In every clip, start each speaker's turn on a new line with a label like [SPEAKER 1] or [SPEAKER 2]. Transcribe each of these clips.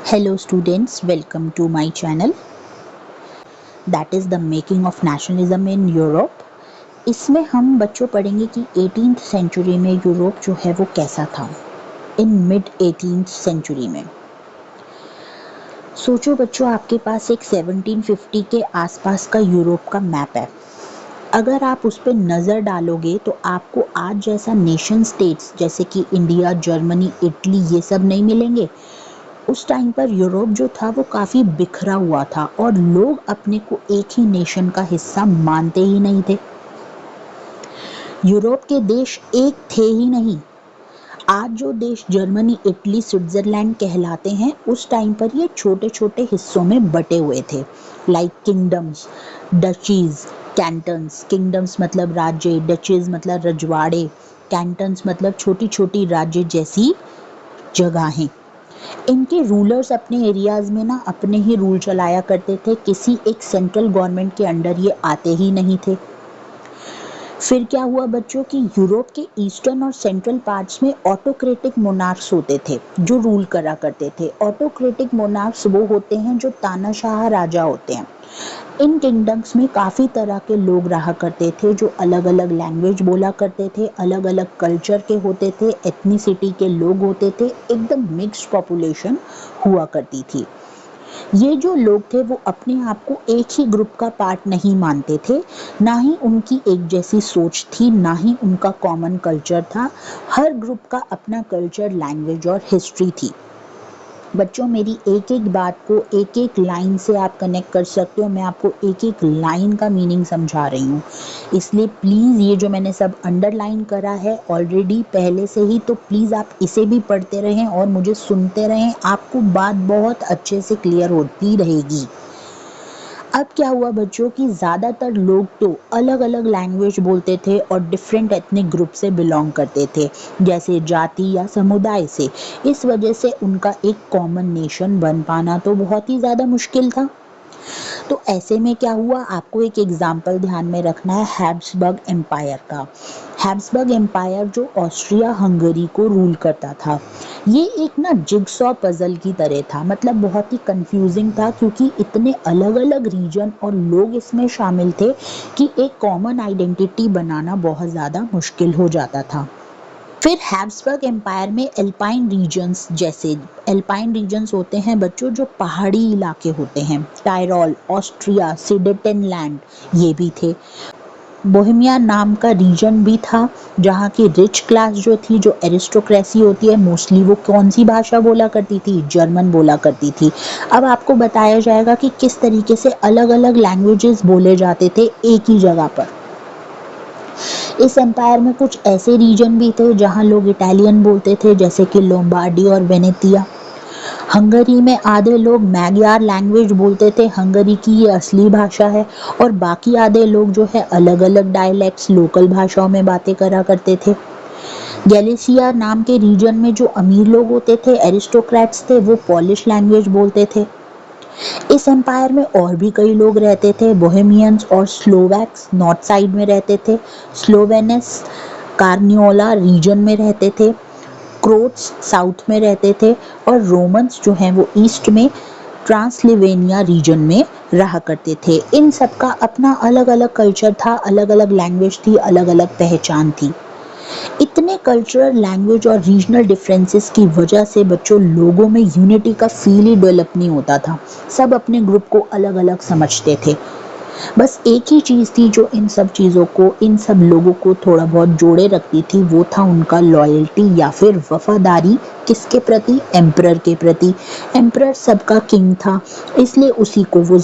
[SPEAKER 1] Hello students, welcome to my channel that is the making of nationalism in Europe। इसमें हम बच्चों पढ़ेंगे कि 18th सेंचुरी में यूरोप जो है वो कैसा था। इन मिड 18th सेंचुरी में सोचो बच्चों, आपके पास एक 1750 के आसपास का यूरोप का मैप है। अगर आप उस पर नज़र डालोगे तो आपको आज जैसा नेशन स्टेट्स जैसे कि इंडिया, जर्मनी, इटली ये सब नहीं मिलेंगे। उस टाइम पर यूरोप जो था वो काफ़ी बिखरा हुआ था और लोग अपने को एक ही नेशन का हिस्सा मानते ही नहीं थे। यूरोप के देश एक थे ही नहीं। आज जो देश जर्मनी, इटली, स्विट्जरलैंड कहलाते हैं, उस टाइम पर ये छोटे छोटे हिस्सों में बटे हुए थे, लाइक किंगडम्स, डचीज, कैंटन्स। किंगडम्स मतलब राज्य, डचीज मतलब रजवाड़े, कैंटन्स मतलब छोटी छोटी राज्य जैसी जगहें। इनके रूलर्स अपने एरियाज में ना अपने ही रूल चलाया करते थे, किसी एक सेंट्रल गवर्नमेंट के अंडर ये आते ही नहीं थे। फिर क्या हुआ बच्चों कि यूरोप के ईस्टर्न और सेंट्रल पार्ट्स में ऑटोक्रेटिक मोनार्क्स होते थे जो रूल करा करते थे। ऑटोक्रेटिक मोनार्क्स वो होते हैं जो तानाशाह राजा होते हैं। इन किंगडम्स में काफ़ी तरह के लोग रहा करते थे जो अलग अलग लैंग्वेज बोला करते थे, अलग अलग कल्चर के होते थे, एथनिसिटी के लोग होते थे, एकदम मिक्स्ड पॉपुलेशन हुआ करती थी। ये जो लोग थे वो अपने आप को एक ही ग्रुप का पार्ट नहीं मानते थे, ना ही उनकी एक जैसी सोच थी, ना ही उनका कॉमन कल्चर था। हर ग्रुप का अपना कल्चर, लैंग्वेज और हिस्ट्री थी। बच्चों, मेरी एक एक बात को एक एक लाइन से आप कनेक्ट कर सकते हो। मैं आपको एक एक लाइन का मीनिंग समझा रही हूँ, इसलिए प्लीज़ ये जो मैंने सब अंडरलाइन करा है ऑलरेडी पहले से ही, तो प्लीज़ आप इसे भी पढ़ते रहें और मुझे सुनते रहें। आपको बात बहुत अच्छे से क्लियर होती रहेगी। अब क्या हुआ बच्चों कि ज़्यादातर लोग तो अलग अलग लैंग्वेज बोलते थे और डिफरेंट एथनिक ग्रुप से बिलोंग करते थे, जैसे जाति या समुदाय से। इस वजह से उनका एक कॉमन नेशन बन पाना तो बहुत ही ज़्यादा मुश्किल था। तो ऐसे में क्या हुआ, आपको एक एग्जाम्पल ध्यान में रखना है हैब्सबर्ग एम्पायर का। हैब्सबर्ग एम्पायर जो ऑस्ट्रिया हंगरी को रूल करता था, ये एक ना जिगसॉ पजल की तरह था। मतलब बहुत ही कंफ्यूजिंग था क्योंकि इतने अलग अलग रीजन और लोग इसमें शामिल थे कि एक कॉमन आइडेंटिटी बनाना बहुत ज़्यादा मुश्किल हो जाता था। फिर हैब्सबर्ग एम्पायर में एल्पाइन रीजन्स, जैसे एल्पाइन रीजन्स होते हैं बच्चों जो पहाड़ी इलाके होते हैं, टायरोल, ऑस्ट्रिया, सुडेटेनलैंड, ये भी थे। बोहेमिया नाम का रीजन भी था जहाँ की रिच क्लास जो थी, जो एरिस्टोक्रेसी होती है, मोस्टली वो कौन सी भाषा बोला करती थी, जर्मन बोला करती थी। अब आपको बताया जाएगा कि किस तरीके से अलग अलग लैंग्वेजेस बोले जाते थे एक ही जगह पर। इस एम्पायर में कुछ ऐसे रीजन भी थे जहाँ लोग इटालियन बोलते थे, जैसे कि लोम्बार्डी और वेनेतिया। हंगरी में आधे लोग मैग्यार लैंग्वेज बोलते थे, हंगरी की ये असली भाषा है, और बाकी आधे लोग जो है अलग अलग डायलेक्ट्स, लोकल भाषाओं में बातें करा करते थे। गैलिसिया नाम के रीजन में जो अमीर लोग होते थे, एरिस्टोक्रेट्स थे, वो पॉलिश लैंग्वेज बोलते थे। इस एम्पायर में और भी कई लोग रहते थे। बोहेमियंस और स्लोवैक्स नॉर्थ साइड में रहते थे, स्लोवेनस कार्नियोला रीजन में रहते थे, क्रोट्स साउथ में रहते थे, और रोमन्स जो हैं वो ईस्ट में ट्रांसलिवेनिया रीजन में रहा करते थे। इन सब का अपना अलग अलग कल्चर था, अलग अलग लैंग्वेज थी, अलग अलग पहचान थी। इतने कल्चरल, लैंग्वेज और रीजनल डिफरेंसेस की वजह से बच्चों लोगों में यूनिटी का फील ही डेवलप नहीं होता था। सब अपने ग्रुप को अलग अलग समझते थे। बस एक ही चीज़ थी जो इन सब चीज़ों को, इन सब लोगों को थोड़ा बहुत जोड़े रखती थी, वो था उनका लॉयल्टी या फिर वफादारी। किसके प्रति? एम्परर के प्रति। एम्परर सबका किंग था, इसलिए उसी को वो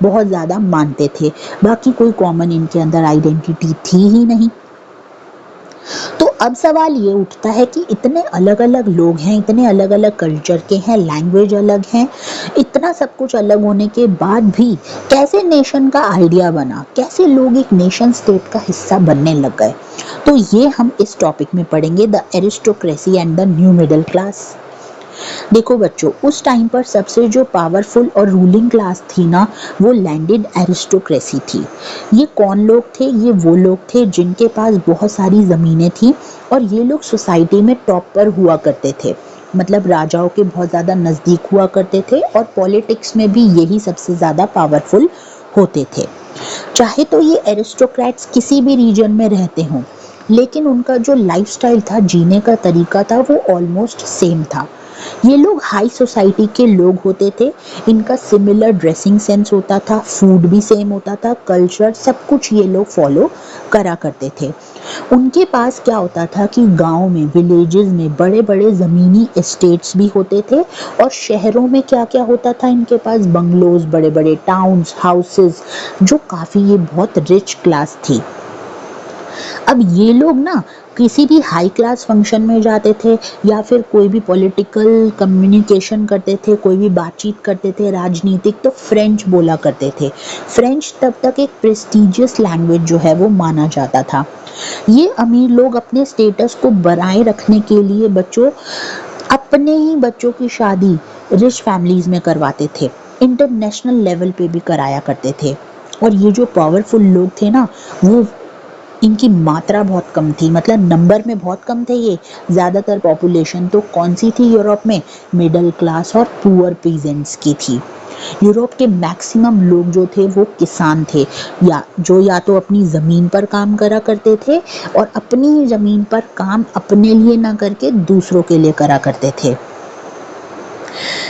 [SPEAKER 1] बहुत ज़्यादा मानते थे। बाकी कोई कॉमन इनके अंदर आइडेंटिटी थी ही नहीं। तो अब सवाल ये उठता है कि इतने अलग अलग लोग हैं, इतने अलग अलग कल्चर के हैं, लैंग्वेज अलग हैं, इतना सब कुछ अलग होने के बाद भी कैसे नेशन का आइडिया बना, कैसे लोग एक नेशन स्टेट का हिस्सा बनने लग गए। तो ये हम इस टॉपिक में पढ़ेंगे, the aristocracy and the new middle class. देखो बच्चों, उस टाइम पर सबसे जो पावरफुल और रूलिंग क्लास थी ना, वो लैंडेड एरिस्टोक्रेसी थी। ये कौन लोग थे? ये वो लोग थे जिनके पास बहुत सारी ज़मीनें थी और ये लोग सोसाइटी में टॉप पर हुआ करते थे। मतलब राजाओं के बहुत ज़्यादा नज़दीक हुआ करते थे और पॉलिटिक्स में भी यही सबसे ज़्यादा पावरफुल होते थे। चाहे तो ये एरिस्टोक्रेट्स किसी भी रीजन में रहते हों, लेकिन उनका जो लाइफस्टाइल था, जीने का तरीका था, वो ऑलमोस्ट सेम था। ये लोग हाई सोसाइटी के लोग होते थे, इनका सिमिलर ड्रेसिंग सेंस होता था, फूड भी सेम होता था, कल्चर सब कुछ ये लोग फॉलो करा करते थे। उनके पास क्या होता था कि गांव में, विलेजेस में बड़े बड़े ज़मीनी एस्टेट्स भी होते थे, और शहरों में क्या क्या होता था, इनके पास बंगलोज, बड़े बड़े टाउन्स, हाउसेस, जो काफ़ी ये बहुत रिच क्लास थी। अब ये लोग ना किसी भी हाई क्लास फंक्शन में जाते थे या फिर कोई भी पॉलिटिकल कम्युनिकेशन करते थे, कोई भी बातचीत करते थे राजनीतिक, तो फ्रेंच बोला करते थे। फ्रेंच तब तक एक प्रेस्टिजियस लैंग्वेज जो है वो माना जाता था। ये अमीर लोग अपने स्टेटस को बनाए रखने के लिए बच्चों, अपने ही बच्चों की शादी रिच फैमिलीज में करवाते थे, इंटरनेशनल लेवल पे भी कराया करते थे। और ये जो पावरफुल लोग थे ना, वो इनकी मात्रा बहुत कम थी, मतलब नंबर में बहुत कम थे ये। ज़्यादातर पॉपुलेशन तो कौन सी थी यूरोप में, मिडिल क्लास और पुअर पीजेंट्स की थी। यूरोप के मैक्सिमम लोग जो थे वो किसान थे, या तो अपनी ज़मीन पर काम करा करते थे और अपनी ही ज़मीन पर काम अपने लिए ना करके दूसरों के लिए करा करते थे।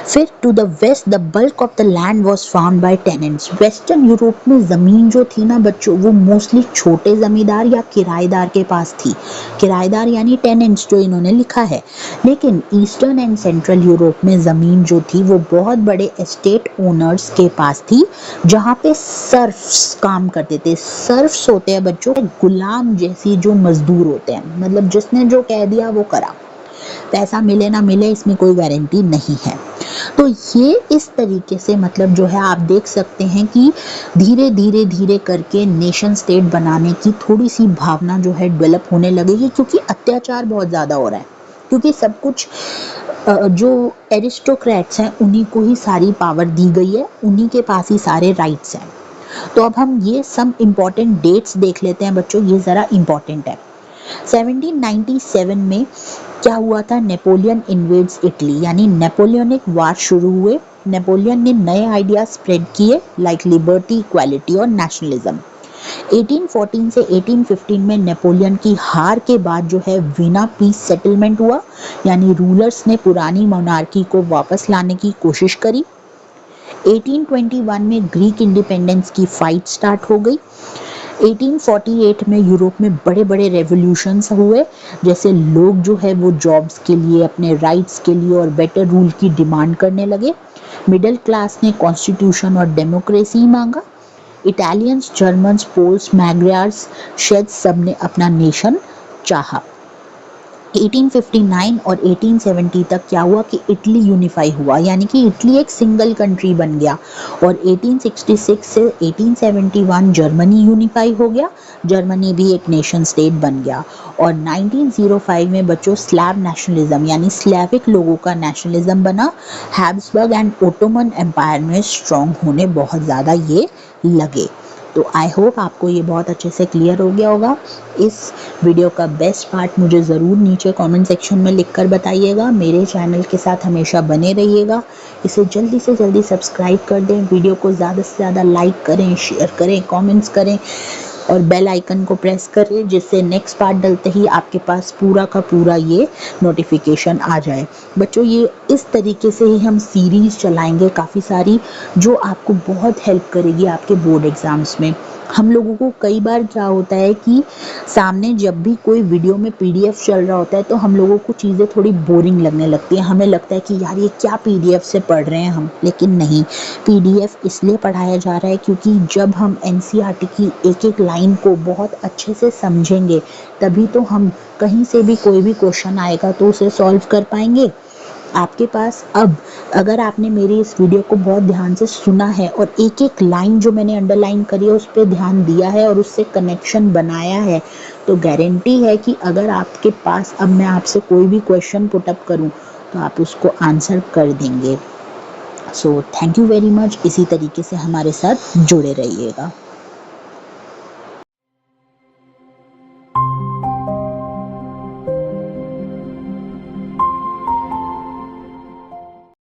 [SPEAKER 1] फिर to the west the bulk of the land was farm by tenants. Western Europe में ज़मीन जो थी ना बच्चों, वो मोस्टली छोटे ज़मींदार या किराएदार के पास थी। किराएदार यानी टेनेंट्स, जो इन्होंने लिखा है। लेकिन ईस्टर्न एंड सेंट्रल यूरोप में ज़मीन जो थी वो बहुत बड़े एस्टेट ओनर्स के पास थी, जहाँ पे सर्फ्स काम करते थे। सर्फ्स होते हैं बच्चों गुलाम जैसी जो मजदूर होते हैं, मतलब जिसने जो कह दिया वो करा, पैसा मिले ना मिले इसमें कोई गारंटी नहीं है। तो ये इस तरीके से, मतलब जो है, आप देख सकते हैं कि धीरे धीरे धीरे करके नेशन स्टेट बनाने की थोड़ी सी भावना जो है डेवलप होने लगेगी, क्योंकि अत्याचार बहुत ज़्यादा हो रहा है, क्योंकि सब कुछ जो एरिस्टोक्रेट्स हैं उन्हीं को ही सारी पावर दी गई है, उन्हीं के पास ही सारे राइट्स हैं। तो अब हम ये सब इम्पॉर्टेंट डेट्स देख लेते हैं बच्चों, ये ज़रा इम्पॉर्टेंट है। 1797 में क्या हुआ था, नेपोलियन इन्वेड्स इटली, यानी नेपोलियनिक वार शुरू हुए। नेपोलियन ने नए आइडिया स्प्रेड किए, लाइक लिबर्टी, इक्वालिटी और नेशनलिज्म। 1814 से 1815 में नेपोलियन की हार के बाद जो है वीना पीस सेटलमेंट हुआ, यानी रूलर्स ने पुरानी मोनार्की को वापस लाने की कोशिश करी। 1821 में ग्रीक इंडिपेंडेंस की फाइट स्टार्ट हो गई। 1848 में यूरोप में बड़े बड़े रेवोल्यूशंस हुए, जैसे लोग जो है वो जॉब्स के लिए, अपने राइट्स के लिए और बेटर रूल की डिमांड करने लगे। मिडिल क्लास ने कॉन्स्टिट्यूशन और डेमोक्रेसी मांगा। इटालियंस, जर्मन्स, पोल्स, मैग्रियार्स, शेड्स, सब ने अपना नेशन चाहा। 1859 और 1870 तक क्या हुआ कि इटली यूनिफाई हुआ, यानी कि इटली एक सिंगल कंट्री बन गया। और 1866 से 1871 जर्मनी यूनिफाई हो गया, जर्मनी भी एक नेशन स्टेट बन गया। और 1905 में बच्चों स्लैब नेशनलिज्म, यानी स्लैविक लोगों का नेशनलिज्म बना। हैब्सबर्ग एंड ओटोमन एम्पायर में स्ट्रॉन्ग होने बहुत ज़्यादा ये लगे। तो आई होप आपको ये बहुत अच्छे से क्लियर हो गया होगा। इस वीडियो का बेस्ट पार्ट मुझे ज़रूर नीचे कमेंट सेक्शन में लिखकर बताइएगा। मेरे चैनल के साथ हमेशा बने रहिएगा। इसे जल्दी से जल्दी सब्सक्राइब कर दें, वीडियो को ज़्यादा से ज़्यादा लाइक करें, शेयर करें, कमेंट्स करें और बेल आइकन को प्रेस करें, जिससे नेक्स्ट पार्ट डलते ही आपके पास पूरा का पूरा ये नोटिफिकेशन आ जाए। बच्चों, ये इस तरीके से ही हम सीरीज़ चलाएंगे काफ़ी सारी, जो आपको बहुत हेल्प करेगी आपके बोर्ड एग्ज़ाम्स में। हम लोगों को कई बार क्या होता है कि सामने जब भी कोई वीडियो में पीडीएफ चल रहा होता है तो हम लोगों को चीज़ें थोड़ी बोरिंग लगने लगती हैं। हमें लगता है कि यार ये क्या पीडीएफ से पढ़ रहे हैं हम, लेकिन नहीं, पीडीएफ इसलिए पढ़ाया जा रहा है क्योंकि जब हम एनसीईआरटी की एक एक लाइन को बहुत अच्छे से समझेंगे, तभी तो हम कहीं से भी कोई भी क्वेश्चन आएगा तो उसे सॉल्व कर पाएंगे। आपके पास अब, अगर आपने मेरी इस वीडियो को बहुत ध्यान से सुना है और एक एक लाइन जो मैंने अंडरलाइन करी है उस पर ध्यान दिया है और उससे कनेक्शन बनाया है, तो गारंटी है कि अगर आपके पास अब मैं आपसे कोई भी क्वेश्चन पुटअप करूं तो आप उसको आंसर कर देंगे। So thank you very much. इसी तरीके से हमारे साथ जुड़े रहिएगा।